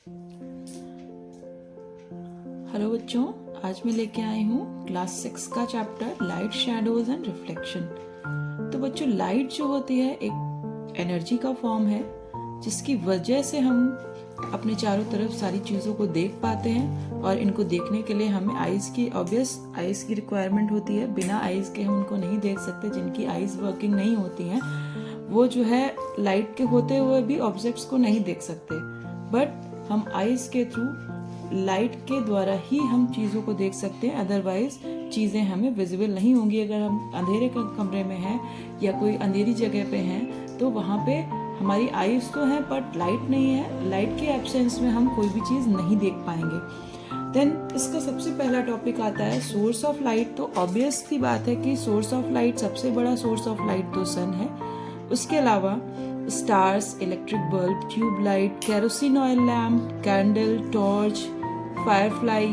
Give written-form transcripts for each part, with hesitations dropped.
Hello बच्चों, आज मैं लेके आई हूँ क्लास 6 का chapter light, shadows and reflection. तो बच्चों, लाइट जो होती है एक एनर्जी का फॉर्म है जिसकी वजह से हम अपने चारों तरफ सारी चीज़ों को देख पाते हैं, और इनको देखने के लिए हमें आईज की रिक्वायरमेंट होती है। बिना आईज के हम उनको नहीं देख सकते। जिनकी आईज वर्किंग नहीं होती हैं वो जो है लाइट के होते हुए भी ऑब्जेक्ट्स को नहीं देख सकते, बट हम आईज के थ्रू लाइट के द्वारा ही हम चीज़ों को देख सकते हैं। अदरवाइज चीज़ें हमें विजिबल नहीं होंगी। अगर हम अंधेरे कमरे में हैं या कोई अंधेरी जगह पे हैं तो वहाँ पे हमारी आईज तो है बट लाइट नहीं है। लाइट के एब्सेंस में हम कोई भी चीज़ नहीं देख पाएंगे। देन इसका सबसे पहला टॉपिक आता है सोर्स ऑफ लाइट। तो ऑब्वियस सी बात है कि सोर्स ऑफ लाइट, सबसे बड़ा सोर्स ऑफ लाइट तो सन है। उसके अलावा stars, electric bulb, tube light, kerosene oil lamp, candle, torch, Firefly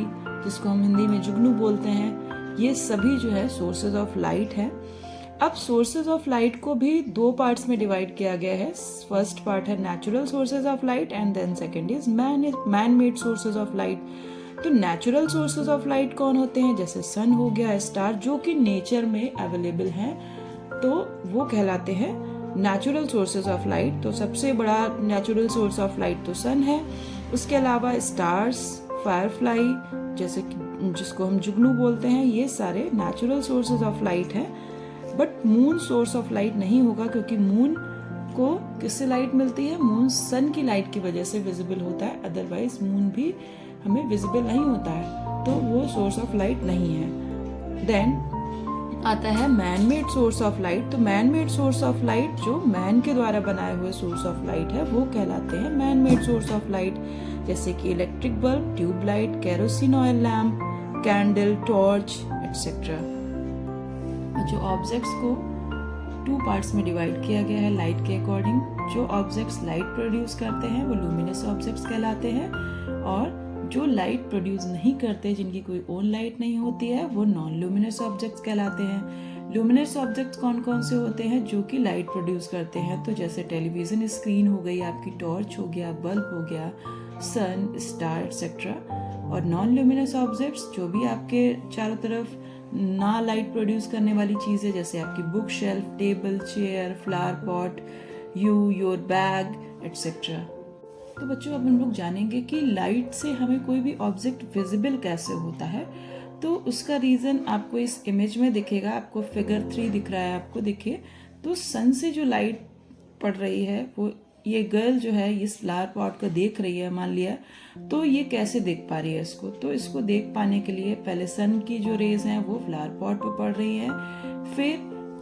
जिसको हम हिंदी में जुगनू बोलते हैं, ये सभी जो है सोर्सेज ऑफ लाइट है। अब सोर्सेज ऑफ लाइट को भी दो पार्ट्स में डिवाइड किया गया है। फर्स्ट पार्ट है natural sources of light and then second is man made sources of light. तो नेचुरल सोर्सेज ऑफ लाइट कौन होते हैं? जैसे सन हो गया, स्टार, जो कि नेचर में अवेलेबल हैं, तो वो कहलाते हैं नेचुरल सोर्सेज ऑफ लाइट। तो सबसे बड़ा नेचुरल सोर्स ऑफ लाइट तो सन है। उसके अलावा स्टार्स, फायरफ्लाई जैसे जिसको हम जुगनू बोलते हैं, ये सारे नेचुरल सोर्सेज ऑफ लाइट हैं। But moon source of light नहीं होगा, क्योंकि मून को किससे लाइट मिलती है? मून सन की लाइट की वजह से विजिबल होता है। अदरवाइज मून भी हमें विजिबल नहीं होता है, तो वो सोर्स ऑफ लाइट नहीं है। देन आता है man made source of light. तो man made source of light जो मैन के द्वारा बनाए हुए सोर्स ऑफ लाइट है वो कहलाते हैं man made source of light, जैसे कि electric bulb, tube light, kerosene oil lamp, candle, torch etcetera. जो ऑब्जेक्ट्स को टू पार्ट्स में डिवाइड किया गया है लाइट के अकॉर्डिंग। जो ऑब्जेक्ट्स लाइट प्रोड्यूस करते हैं वो लुमिनस ऑब्जेक्ट्स कहलाते हैं, और जो लाइट प्रोड्यूस नहीं करते, जिनकी कोई ओन लाइट नहीं होती है, वो नॉन लुमिनस ऑब्जेक्ट्स कहलाते हैं। लुमिनस ऑब्जेक्ट्स कौन कौन से होते हैं? जो कि लाइट प्रोड्यूस करते हैं। तो जैसे टेलीविजन स्क्रीन हो गई आपकी, टॉर्च हो गया, बल्ब हो गया, सन, स्टार एक्सेट्रा। और नॉन लुमिनस ऑब्जेक्ट्स जो भी आपके चारों तरफ ना लाइट प्रोड्यूस करने वाली चीज़ है, जैसे आपकी book shelf, table, chair, flower pot, you, your bag etcetera. तो बच्चों, अब हम लोग जानेंगे कि लाइट से हमें कोई भी ऑब्जेक्ट विजिबल कैसे होता है। तो उसका रीज़न आपको इस इमेज में दिखेगा। आपको फिगर 3 दिख रहा है, आपको देखिए। तो सन से जो लाइट पड़ रही है, वो ये गर्ल जो है इस फ्लावर पॉट को देख रही है, मान लिया। तो ये कैसे देख पा रही है इसको? तो इसको देख पाने के लिए पहले सन की जो रेज हैं वो फ्लावर पॉट पे पड़ रही है, फिर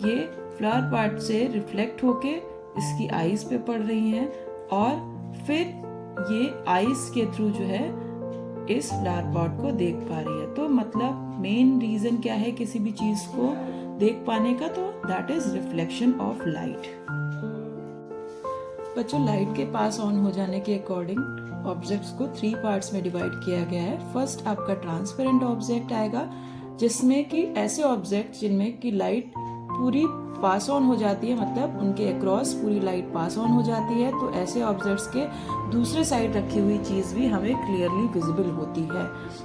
ये फ्लावर पॉट से रिफ्लेक्ट होके इसकी आईज पे पड़ रही हैं, और फिर ये आईज के थ्रू जो है इस फ्लावर पॉट को देख पा रही है। तो मतलब मेन रीजन क्या है किसी भी चीज को देख पाने का? तो that is reflection of light. बच्चों, लाइट के पास ऑन हो जाने के अकॉर्डिंग ऑब्जेक्ट्स को 3 पार्ट्स में डिवाइड किया गया है। फर्स्ट आपका ट्रांसपेरेंट ऑब्जेक्ट आएगा, जिसमें कि ऐसे ऑब्जेक्ट जिनमें कि लाइट पूरी पास ऑन हो जाती है, मतलब उनके अक्रॉस पूरी लाइट पास ऑन हो जाती है। तो ऐसे ऑब्जेक्ट्स के दूसरे साइड रखी हुई चीज भी हमें क्लियरली विजिबल होती है।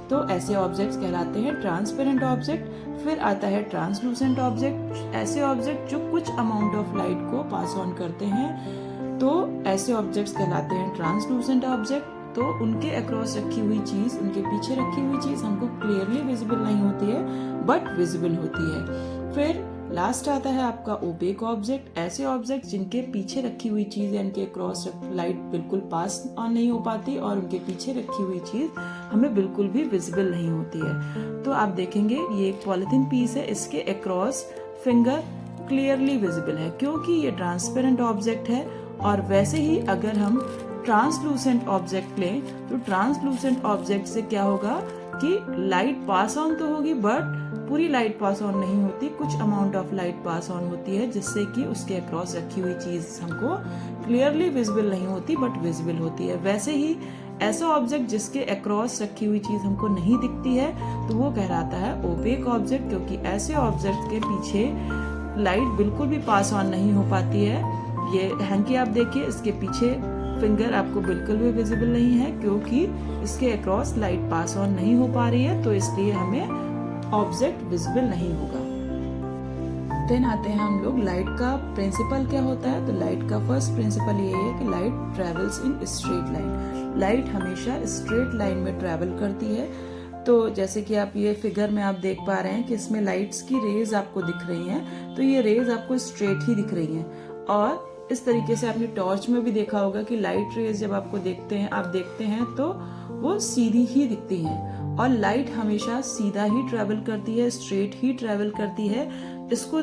तो ऐसे ऑब्जेक्ट्स कहलाते हैं ट्रांसपेरेंट ऑब्जेक्ट। फिर आता है ट्रांसलूसेंट ऑब्जेक्ट, ऐसे ऑब्जेक्ट जो कुछ अमाउंट ऑफ लाइट को पास ऑन करते हैं, तो ऐसे ऑब्जेक्ट्स कहलाते हैं ट्रांसलूसेंट ऑब्जेक्ट। तो उनके अक्रॉस रखी हुई चीज, उनके पीछे रखी हुई चीज हमको क्लियरली विजिबल नहीं होती है, बट विजिबल होती है। फिर लास्ट आता है आपका ओपेक ऑब्जेक्ट, ऐसे ऑब्जेक्ट जिनके पीछे रखी हुई चीज या इनके क्रॉस लाइट बिल्कुल पास ऑन नहीं हो पाती, और उनके पीछे रखी हुई चीज हमें बिल्कुल भी विजिबल नहीं होती है। तो आप देखेंगे ये एक पॉलिथीन पीस है, इसके अक्रॉस फिंगर क्लियरली विजिबल है, क्योंकि ये ट्रांसपेरेंट ऑब्जेक्ट है। और वैसे ही अगर हम ट्रांसलूसेंट ऑब्जेक्ट लें, तो ट्रांसलूसेंट ऑब्जेक्ट से क्या होगा कि लाइट पास ऑन तो होगी, बट पूरी लाइट पास ऑन नहीं होती, कुछ amount of light pass on होती है, जिससे कि उसके अक्रॉस रखी हुई चीज हमको क्लियरली विजिबल नहीं होती, बट विजिबल होती है। वैसे ही ऐसा ऑब्जेक्ट जिसके अक्रॉस रखी हुई चीज हमको नहीं दिखती है, तो वो कहलाता है ओपेक ऑब्जेक्ट, क्योंकि ऐसे ऑब्जेक्ट के पीछे लाइट बिल्कुल भी पास ऑन नहीं हो पाती है, ये हैंकी आप देखिए, इसके पीछे फिंगर आपको बिल्कुल भी विजिबल नहीं है क्योंकि इसके अक्रॉस लाइट पास ऑन नहीं हो पा रही है, तो इसलिए हमें ऑब्जेक्ट विजिबल नहीं होगा। देन आते हैं हम लोग लाइट का प्रिंसिपल क्या होता है। तो लाइट का फर्स्ट प्रिंसिपल ये है कि light travels in straight line. Light हमेशा स्ट्रेट लाइन में ट्रेवल करती है। तो जैसे कि आप ये फिगर में आप देख पा रहे हैं कि इसमें लाइट्स की रेज आपको दिख रही हैं, तो ये रेज आपको स्ट्रेट ही दिख रही हैं। और इस तरीके से आपने टॉर्च में भी देखा होगा कि लाइट रेज जब आपको आप देखते हैं तो वो सीधी ही दिखती हैं। और लाइट हमेशा सीधा ही ट्रेवल करती है, स्ट्रेट ही ट्रेवल करती है। इसको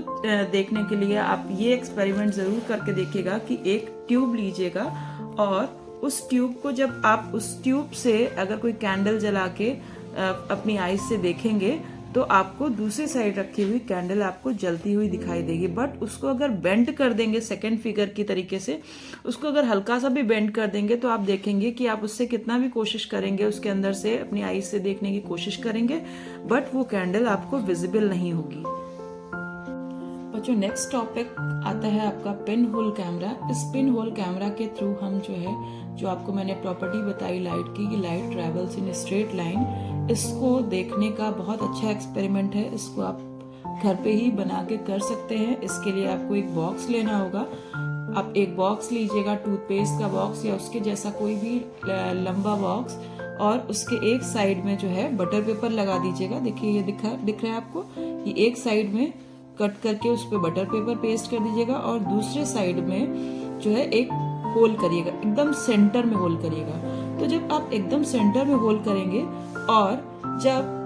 देखने के लिए आप ये एक्सपेरिमेंट जरूर करके देखिएगा कि एक ट्यूब लीजिएगा और उस ट्यूब को जब आप उस ट्यूब से अगर कोई कैंडल जला के अपनी आईज से देखेंगे तो आपको दूसरी साइड रखी हुई कैंडल आपको जलती हुई दिखाई देगी। बट उसको अगर बेंड कर देंगे सेकंड फिगर की तरीके से, उसको अगर हल्का सा भी बेंड कर देंगे तो आप देखेंगे कि आप उससे कितना भी कोशिश करेंगे, उसके अंदर से अपनी आईज से देखने की कोशिश करेंगे, बट वो कैंडल आपको विजिबल नहीं होगी। बच्चों नेक्स्ट टॉपिक आता है आपका पिन होल कैमरा। इस पिन होल कैमरा के थ्रू हम जो आपको मैंने प्रॉपर्टी बताई लाइट की कि light travels in straight line, इसको देखने का बहुत अच्छा एक्सपेरिमेंट है। इसको आप घर पे ही बना के कर सकते हैं। इसके लिए आपको एक बॉक्स लेना होगा। आप एक बॉक्स लीजिएगा, टूथपेस्ट का बॉक्स या उसके जैसा कोई भी लंबा बॉक्स, और उसके एक साइड में बटर पेपर लगा दीजिएगा। देखिए ये दिख रहा है आपको, ये एक साइड में कट करके उस पर बटर पेपर पेस्ट कर दीजिएगा और दूसरे साइड में एक होल करिएगा, एकदम सेंटर में होल करिएगा। तो जब आप एकदम सेंटर में होल करेंगे और जब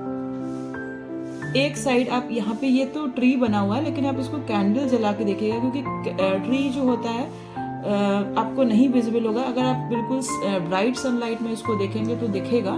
एक साइड आप यहाँ पे, ये तो ट्री बना हुआ है लेकिन आप इसको कैंडल जला के देखिएगा क्योंकि ट्री जो होता है आपको नहीं विजिबल होगा। अगर आप बिल्कुल ब्राइट सनलाइट में इसको देखेंगे तो दिखेगा,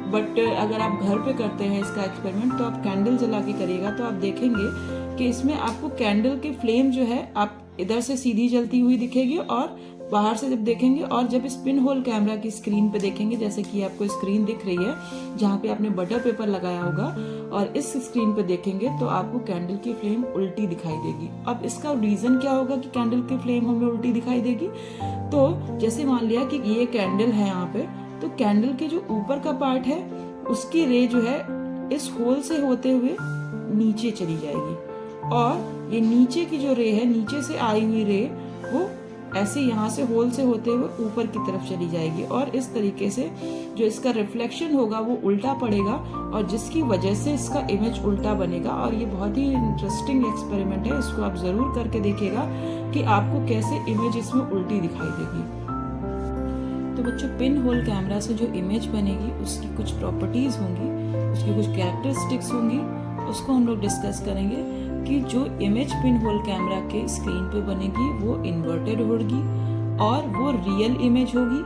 बट अगर आप घर पे करते हैं इसका एक्सपेरिमेंट तो आप कैंडल जला के करिएगा तो आप देखेंगे कि इसमें आपको कैंडल की फ्लेम आप इधर से सीधी जलती हुई दिखेगी और बाहर से जब देखेंगे और जब इस पिन होल कैमरा की स्क्रीन पे देखेंगे, जैसे कि आपको स्क्रीन दिख रही है जहाँ पे आपने बटर पेपर लगाया होगा, और इस स्क्रीन पे देखेंगे तो आपको कैंडल की फ्लेम उल्टी दिखाई देगी। अब इसका रीजन क्या होगा कि कैंडल की फ्लेम हमें उल्टी दिखाई देगी? तो जैसे मान लिया कि ये कैंडल है यहाँ पे, तो कैंडल के जो ऊपर का पार्ट है उसकी रे इस होल से होते हुए नीचे चली जाएगी, और ये नीचे की जो रे है, नीचे से आई हुई रे, वो ऐसे यहाँ से होल से होते हुए ऊपर की तरफ चली जाएगी, और इस तरीके से जो इसका रिफ्लेक्शन होगा वो उल्टा पड़ेगा, और जिसकी वजह से इसका इमेज उल्टा बनेगा। और ये बहुत ही इंटरेस्टिंग एक्सपेरिमेंट है, इसको आप जरूर करके देखिएगा कि आपको कैसे इमेज इसमें उल्टी दिखाई देगी। तो बच्चों पिन होल कैमरा से जो इमेज बनेगी उसकी कुछ प्रॉपर्टीज होंगी, उसकी कुछ कैरेक्टरिस्टिक्स होंगी, उसको हम लोग डिस्कस करेंगे कि जो इमेज पिन होल कैमरा के स्क्रीन पे बनेगी वो इन्वर्टेड होगी और वो रियल इमेज होगी।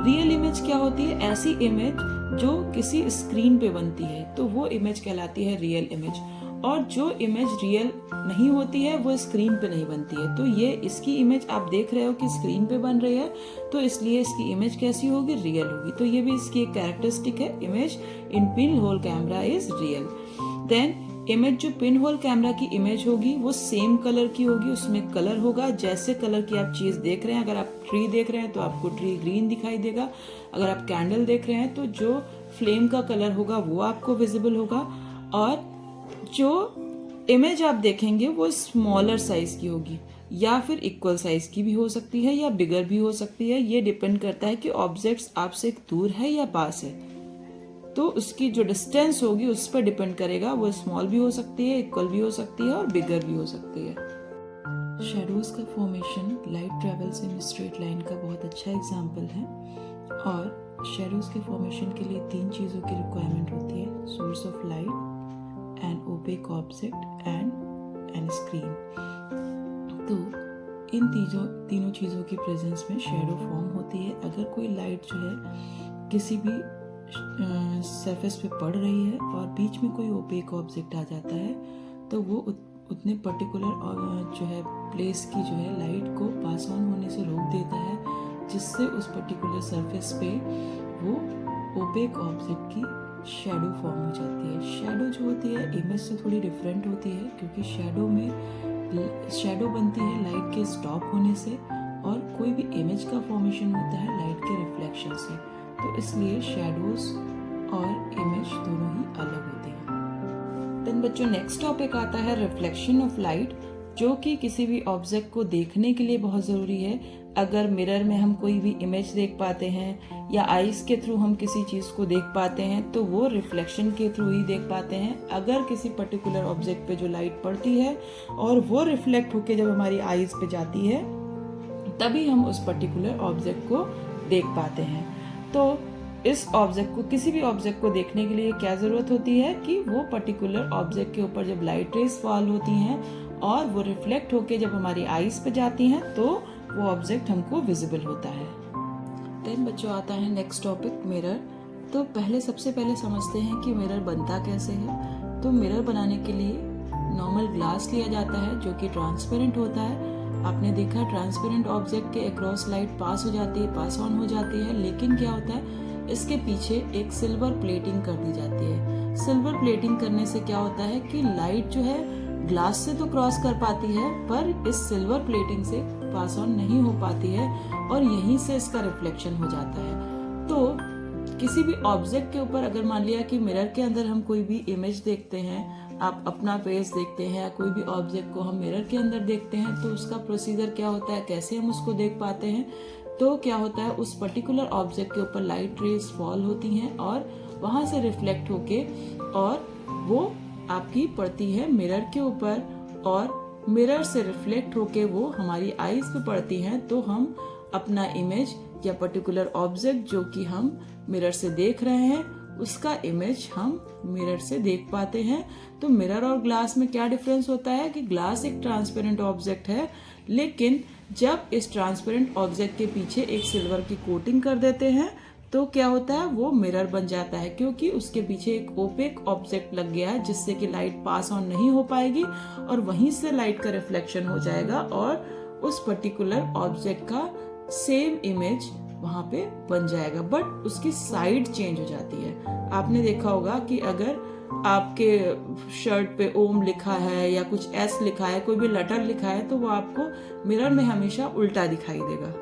रियल इमेज क्या होती है? ऐसी इमेज जो किसी स्क्रीन पे बनती है, तो वो इमेज कहलाती है रियल इमेज। और जो इमेज रियल नहीं होती है वो स्क्रीन पे नहीं बनती है। तो ये इसकी इमेज आप देख रहे हो कि स्क्रीन पे बन रही है, तो इसलिए इसकी इमेज कैसी होगी? रियल होगी। तो ये भी इसकी एक कैरेक्टरिस्टिक है, image in pinhole camera is real. Then image जो पिन होल कैमरा की इमेज होगी वो सेम कलर की होगी, उसमें कलर होगा जैसे कलर की आप चीज देख रहे हैं। अगर आप ट्री देख रहे हैं तो आपको ट्री ग्रीन दिखाई देगा, अगर आप कैंडल देख रहे हैं तो जो फ्लेम का कलर होगा वो आपको विजिबल होगा, और जो इमेज आप देखेंगे वो स्मॉलर साइज की होगी, या फिर इक्वल साइज की भी हो सकती है या बिगर भी हो सकती है। ये डिपेंड करता है कि ऑब्जेक्ट्स आपसे दूर है या पास है, तो उसकी जो डिस्टेंस होगी उस पर डिपेंड करेगा। वो स्मॉल भी हो सकती है, इक्वल भी हो सकती है और बिगर भी हो सकती है। शैडोज का formation light travels in straight line का बहुत अच्छा एग्जांपल है, और शैडोज के फॉर्मेशन के लिए 3 चीज़ों की रिक्वायरमेंट होती है: source of light, an opaque object and an screen. तो इन तीनों चीज़ों की प्रेजेंस में शैडो फॉर्म होती है। अगर कोई लाइट किसी भी सरफेस पे पड़ रही है और बीच में कोई ओपेक ऑब्जेक्ट आ जाता है, तो वो उतने पर्टिकुलर प्लेस की लाइट को पास ऑन होने से रोक देता है, जिससे उस पर्टिकुलर सरफेस पे वो ओपेक ऑब्जेक्ट की शैडो फॉर्म हो जाती है। शैडो जो होती है इमेज से थोड़ी डिफरेंट होती है, क्योंकि शैडो बनती है लाइट के स्टॉप होने से, और कोई भी इमेज का फॉर्मेशन होता है लाइट के रिफ्लेक्शन से, तो इसलिए शैडोज और इमेज दोनों ही अलग होते हैं। देन बच्चों नेक्स्ट टॉपिक आता है रिफ्लेक्शन ऑफ लाइट, जो कि किसी भी ऑब्जेक्ट को देखने के लिए बहुत ज़रूरी है। अगर मिरर में हम कोई भी इमेज देख पाते हैं या आईज के थ्रू हम किसी चीज़ को देख पाते हैं तो वो रिफ्लेक्शन के थ्रू ही देख पाते हैं। अगर किसी पर्टिकुलर ऑब्जेक्ट पे जो लाइट पड़ती है और वो रिफ्लेक्ट होके जब हमारी आईज पे जाती है तभी हम उस पर्टिकुलर ऑब्जेक्ट को देख पाते हैं। तो इस ऑब्जेक्ट को, किसी भी ऑब्जेक्ट को देखने के लिए क्या जरूरत होती है कि वो पर्टिकुलर ऑब्जेक्ट के ऊपर जब लाइट रेज फॉल होती हैं और वो रिफ्लेक्ट होके जब हमारी आईज पे जाती हैं तो वो ऑब्जेक्ट हमको विजिबल होता है। देन बच्चों आता है नेक्स्ट टॉपिक मिरर। तो सबसे पहले समझते हैं कि मिरर बनता कैसे है। तो मिरर बनाने के लिए नॉर्मल ग्लास लिया जाता है जो कि ट्रांसपेरेंट होता है। आपने देखा ट्रांसपेरेंट ऑब्जेक्ट के अक्रॉस लाइट पास हो जाती है, पास ऑन हो जाती है, लेकिन क्या होता है इसके पीछे एक सिल्वर प्लेटिंग कर दी जाती है। सिल्वर प्लेटिंग करने से क्या होता है कि लाइट जो है ग्लास से तो क्रॉस कर पाती है पर इस सिल्वर प्लेटिंग से पास ऑन नहीं हो पाती है और यहीं से इसका रिफ्लेक्शन हो जाता है। तो किसी भी ऑब्जेक्ट के ऊपर अगर मान लिया कि मिरर के अंदर हम कोई भी इमेज देखते हैं, आप अपना फेस देखते हैं या कोई भी ऑब्जेक्ट को हम मिरर के अंदर देखते हैं, तो उसका प्रोसीजर क्या होता है, कैसे हम उसको देख पाते हैं। तो क्या होता है उस पर्टिकुलर ऑब्जेक्ट के ऊपर लाइट रेज फॉल होती हैं और वहां से रिफ्लेक्ट होके और वो आपकी पड़ती है मिरर के ऊपर और मिरर से रिफ्लेक्ट होके वो हमारी आईज पे पड़ती हैं। तो हम अपना इमेज या पर्टिकुलर ऑब्जेक्ट जो कि हम मिरर से देख रहे हैं उसका इमेज हम मिरर से देख पाते हैं। तो मिरर और ग्लास में क्या डिफरेंस होता है कि ग्लास एक ट्रांसपेरेंट ऑब्जेक्ट है, लेकिन जब इस ट्रांसपेरेंट ऑब्जेक्ट के पीछे एक सिल्वर की कोटिंग कर देते हैं तो क्या होता है वो मिरर बन जाता है, क्योंकि उसके पीछे एक ओपेक ऑब्जेक्ट लग गया है जिससे कि लाइट पास ऑन नहीं हो पाएगी और वहीं से लाइट का रिफ्लेक्शन हो जाएगा और उस पर्टिकुलर ऑब्जेक्ट का सेम इमेज वहां पे बन जाएगा, बट उसकी साइड चेंज हो जाती है। आपने देखा होगा कि अगर आपके शर्ट पे ओम लिखा है या कुछ एस लिखा है, कोई भी लेटर लिखा है, तो वो आपको मिरर में हमेशा उल्टा दिखाई देगा।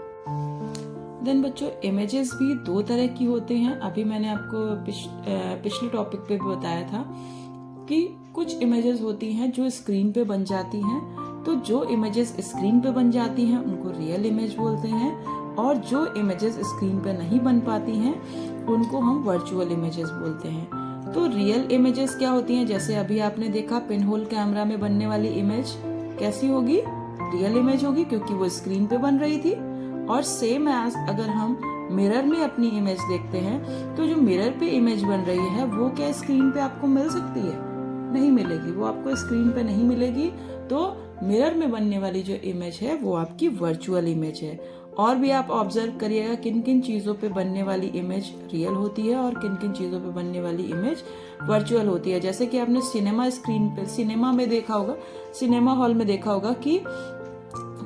देन बच्चों इमेजेस भी दो तरह की होते हैं। अभी मैंने आपको पिछले टॉपिक पे भी बताया था कि कुछ इमेजेस होती हैं जो स्क्रीन पे बन जाती हैं। तो जो इमेजेस स्क्रीन पे बन जाती हैं उनको रियल इमेज बोलते हैं और जो इमेजेस स्क्रीन पे नहीं बन पाती हैं उनको हम वर्चुअल इमेजेस बोलते हैं। तो रियल इमेजेस क्या होती हैं, जैसे अभी आपने देखा पिन होल कैमरा में बनने वाली इमेज कैसी होगी, रियल इमेज होगी क्योंकि वो स्क्रीन पे बन रही थी। और सेम एज अगर हम मिरर में अपनी इमेज देखते हैं तो जो मिरर पे इमेज बन रही है वो क्या स्क्रीन पे आपको मिल सकती है, नहीं मिलेगी, वो आपको स्क्रीन पे नहीं मिलेगी। तो मिरर में बनने वाली जो इमेज है वो आपकी वर्चुअल इमेज है। और भी आप ऑब्जर्व करिएगा किन किन चीजों पे बनने वाली इमेज रियल होती है और किन किन चीजों पे बनने वाली इमेज वर्चुअल होती है। जैसे कि आपने सिनेमा स्क्रीन पे, सिनेमा में देखा होगा, सिनेमा हॉल में देखा होगा कि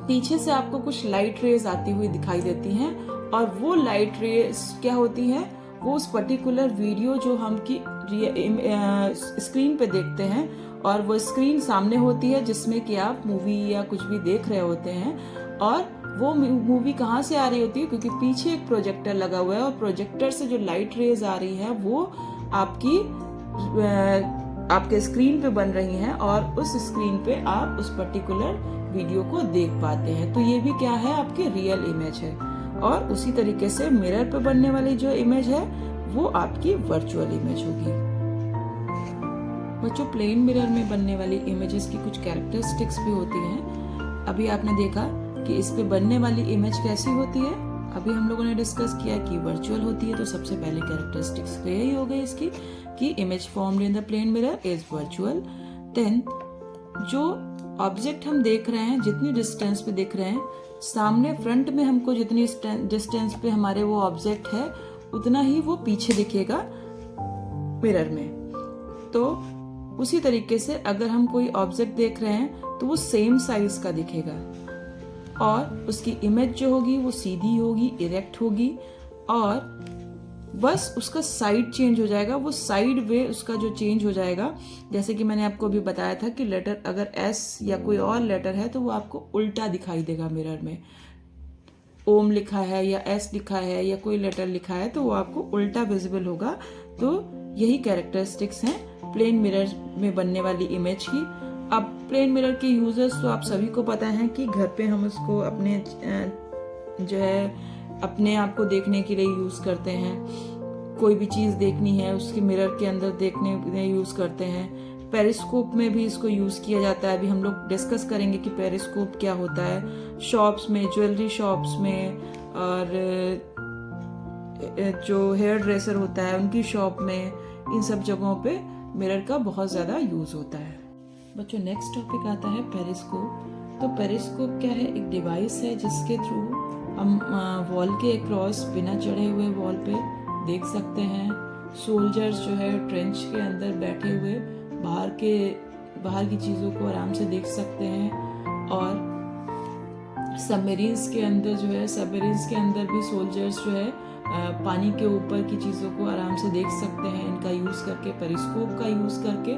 पीछे से आपको कुछ लाइट रेज आती हुई दिखाई देती हैं और वो लाइट रेज क्या होती है, वो उस पर्टिकुलर वीडियो जो हम की स्क्रीन पे देखते हैं और वो स्क्रीन सामने होती है जिसमें कि आप मूवी या कुछ भी देख रहे होते हैं और वो मूवी कहाँ से आ रही होती है, क्योंकि पीछे एक प्रोजेक्टर लगा हुआ है और प्रोजेक्टर से जो लाइट रेज आ रही है वो आपके स्क्रीन पे बन रही हैं और उस स्क्रीन पे आप उस पर्टिकुलर वीडियो को देख पाते हैं। तो ये भी क्या है, आपकी रियल इमेज है। और उसी तरीके से मिरर पे बनने वाली जो इमेज है वो आपकी वर्चुअल इमेज होगी। बच्चों प्लेन मिरर में बनने वाली इमेजेस की कुछ कैरेक्टरिस्टिक्स भी होती हैं। अभी आपने देखा कि इस पे बनने वाली इमेज कैसी होती है, अभी हम लोगों ने डिस्कस किया कि वर्चुअल होती है। तो सबसे पहले कैरेक्टरिस्टिक्स तो यही हो गई इसकी कि image formed in the plane mirror is virtual. Then जो ऑब्जेक्ट हम देख रहे हैं, जितनी डिस्टेंस पे देख रहे हैं, सामने फ्रंट में हमको जितनी डिस्टेंस पे हमारे वो ऑब्जेक्ट है उतना ही वो पीछे दिखेगा मिरर में। तो उसी तरीके से अगर हम कोई ऑब्जेक्ट देख रहे हैं तो वो सेम साइज का दिखेगा और उसकी इमेज जो होगी वो सीधी होगी, इरेक्ट होगी और बस उसका साइड चेंज हो जाएगा। वो साइड वे उसका जो चेंज हो जाएगा, जैसे कि मैंने आपको अभी बताया था कि लेटर अगर एस या कोई और लेटर है तो वो आपको उल्टा दिखाई देगा मिरर में। ओम लिखा है या एस लिखा है या कोई लेटर लिखा है तो वो आपको उल्टा विजिबल होगा। तो यही कैरेक्टरिस्टिक्स हैं प्लेन मिरर में बनने वाली इमेज की। अब प्लेन मिरर के यूजर्स तो आप सभी को पता है कि घर पे हम उसको अपने जो है अपने आप को देखने के लिए यूज करते हैं। कोई भी चीज देखनी है उसके मिरर के अंदर देखने में यूज करते हैं। पेरिस्कोप में भी इसको यूज किया जाता है। अभी हम लोग डिस्कस करेंगे कि पेरिस्कोप क्या होता है। शॉप्स में, ज्वेलरी शॉप्स में, और जो हेयर ड्रेसर होता है उनकी शॉप में, इन सब जगहों पे मिरर का बहुत ज्यादा यूज होता है। बच्चों नेक्स्ट टॉपिक आता है पेरिस्कोप। तो पेरिस्कोप क्या है? एक डिवाइस है जिसके थ्रू हम वॉल के अक्रॉस बिना चढ़े हुए वॉल पे देख सकते हैं। सोल्जर्स जो है ट्रेंच के अंदर बैठे हुए बाहर की चीज़ों को आराम से देख सकते हैं। और सबमरीन्स के अंदर भी सोल्जर्स जो है पानी के ऊपर की चीज़ों को आराम से देख सकते हैं इनका यूज़ करके, पेरिस्कोप का यूज़ करके।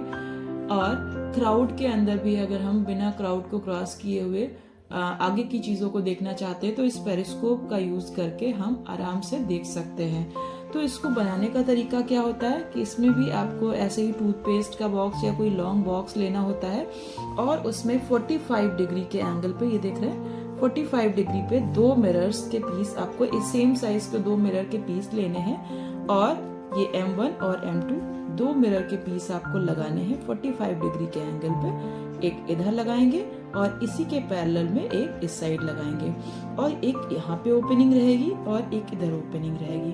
और क्राउड के अंदर भी अगर हम बिना क्राउड को क्रॉस किए हुए आगे की चीज़ों को देखना चाहते हैं तो इस पेरिस्कोप का यूज़ करके हम आराम से देख सकते हैं। तो इसको बनाने का तरीका क्या होता है कि इसमें भी आपको ऐसे ही टूथपेस्ट का बॉक्स या कोई लॉन्ग बॉक्स लेना होता है और उसमें 45 डिग्री के एंगल पे, ये देख रहे हैं 45 डिग्री पे 2 मिरर्स के पीस, आपको इस सेम साइज के 2 मिरर के पीस लेने हैं। और ये M1 और M2 2 मिरर के पीस आपको लगाने हैं 45 डिग्री के एंगल पे। एक इधर लगाएंगे और इसी के पैरेलल में एक इस साइड लगाएंगे, और एक यहाँ पे ओपनिंग रहेगी और एक इधर ओपनिंग रहेगी।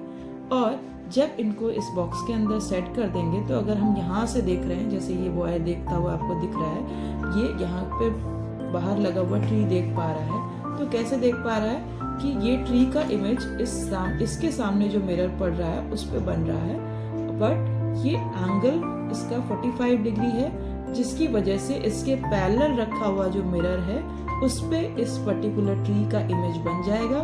और जब इनको इस बॉक्स के अंदर सेट कर देंगे तो अगर हम यहाँ से देख रहे हैं, जैसे ये बॉय देखता हुआ आपको दिख रहा है, ये यहाँ पे बाहर लगा हुआ ट्री देख पा रहा है। तो कैसे देख पा रहा है कि ये ट्री का इमेज इसके सामने जो मिरर पड़ रहा है उस पे बन रहा है, बट ये एंगल इसका 45 डिग्री है, जिसकी वजह से इसके पैरेलल रखा हुआ जो मिरर है उस पे इस पर्टिकुलर ट्री का इमेज बन जाएगा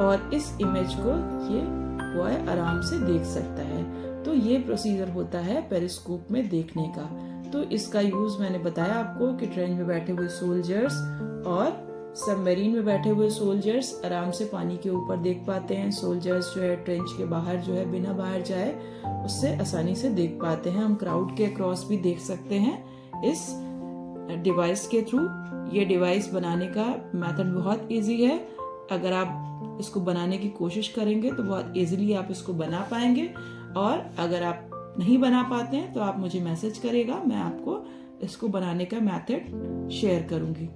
और इस इमेज को ये बॉय आराम से देख सकता है। तो ये प्रोसीजर होता है पेरिस्कोप में देखने का। तो इसका यूज मैंने बताया आपको कि ट्रेन में बैठे हुए सोल्जर्स और सबमरीन में बैठे हुए सोल्जर्स आराम से पानी के ऊपर देख पाते हैं। सोल्जर्स जो है ट्रेंच के बाहर जो है बिना बाहर जाए उससे आसानी से देख पाते हैं। हम क्राउड के अक्रॉस भी देख सकते हैं इस डिवाइस के थ्रू। ये डिवाइस बनाने का मेथड बहुत इजी है। अगर आप इसको बनाने की कोशिश करेंगे तो बहुत इजीली आप इसको बना पाएंगे, और अगर आप नहीं बना पाते हैं तो आप मुझे मैसेज करेगा, मैं आपको इसको बनाने का मेथड शेयर करूंगी।